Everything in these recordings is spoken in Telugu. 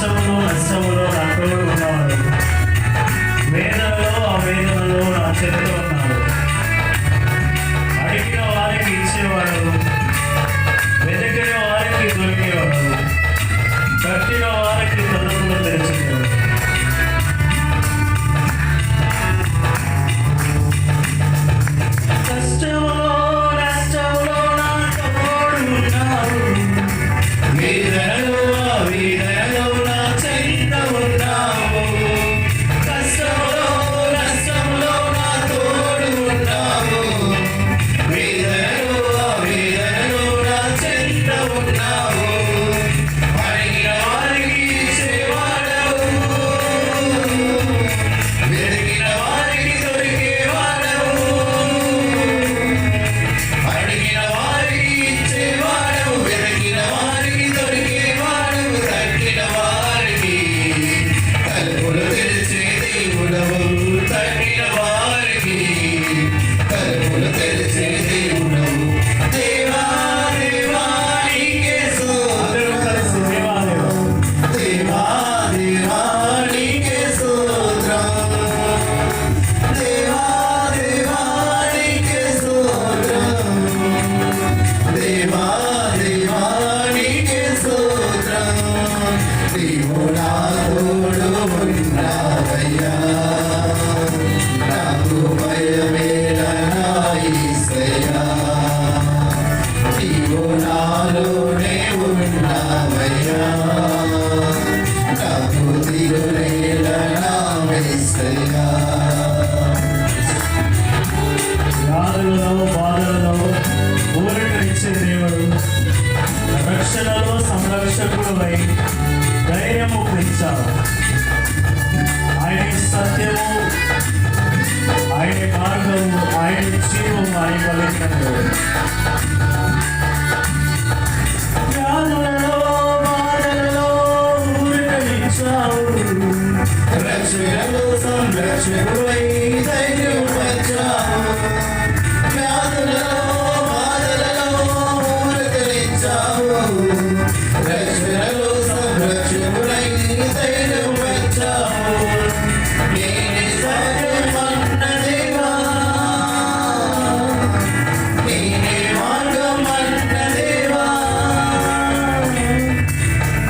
కష్టములో నష్టములో నా తోడు ఉన్నవాడు, వేదనలో ఆ వేదనలో నా చెంత ఉన్నాడు. అడిగిన వారికి ఇచ్చేవాడు, వెతికిన వారికి దొరికేవాడు, కట్టిన వారికి తలుపులు తెరిచేవాడు. కష్టములో నష్టములో నా తోడు ఉన్నాడు, వేదనలో ఆ వేదనలో నా చెంత ఉన్నావు. కష్టములో నష్టములో నా తోడు ఉన్నావు, వేదనలో ఆ వేదనలో నా చెంత ఉన్నావు. అడిగిన వారికి ఇచ్చేవాడవు, వెతికిన వారికి దొరికేవాడవు. అడిగిన వారికి ఇచ్చేవాడవు, వెతికిన వారికి దొరికేవాడవు. తట్టిన వారికి తలుపులు తెరిచే దేవుడవు, తట్టిన వారికి తలుపులు తెరిచే దేవుడవు. దేవా దేవా నీకే స్తోత్రం, దేవా దేవా నీకే స్తోత్రం, దేవా దేవా నీకే స్తోత్రం, దేవా దేవా నీకే స్తోత్రం. నీవు నా తోడు ఉన్నావయ్యా, నాకు భయమేలనా యేసయ్యా. నీవు నాలోనే ఉన్నావయ్యా, నాకు దిగులేలనా యేసయ్యా. వ్యాధులలో బాధలలో ఊరటనిచ్చే దేవుడు, రక్షణలో సంరక్షకుడువై ధైర్యము పెంచావు. ఆయన సత్యము, ఆయన మార్గము, ఆయన జీవము, ఆయన పలికినది. వ్యాధులలో బాధలలో ఊరటనిచ్చావు, రక్షణలో సంరక్షకుడై ధైర్యం పెంచావు. వ్యాధులలో బాధలలో ఊరటనిచ్చావు, రక్షణలో సంరక్షకుడై ధైర్యం పెంచావు. నేనే సత్యమన్న దేవా, నేనే మార్గమన్న దేవా,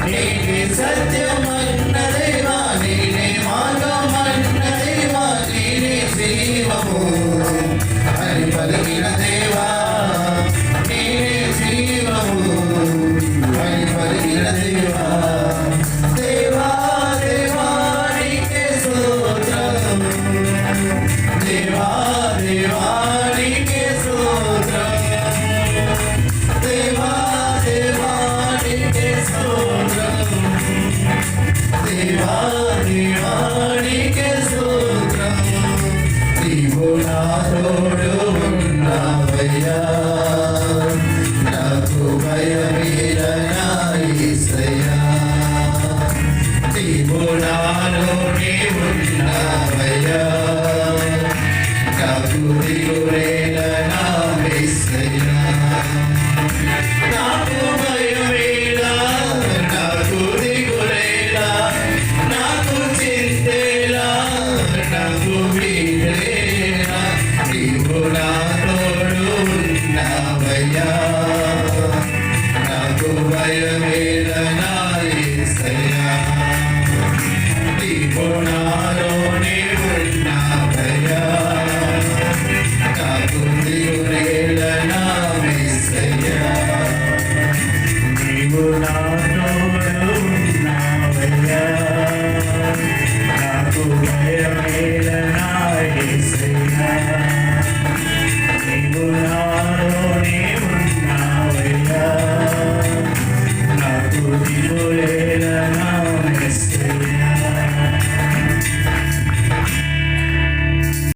నేనే సత్యమన్న దేవా, నేనే మార్గమన్న దేవా, నేనే జీవము అని పలికిన దేవా, నేనే జీవము అని పలికిన దేవా. దేవా దేవా నీకే స్తోత్రం, దేవా దేవా నీకే స్తోత్రం, దేవా దేవా నీకే స్తోత్రం, దేవా దేవా నీకే స్తోత్రం. నీవు నా తోడు ఉన్నావయ్యా, నాకు భయమేలనా యేసయ్యా. నీవు నాలోనే ఉన్నావయ్యా,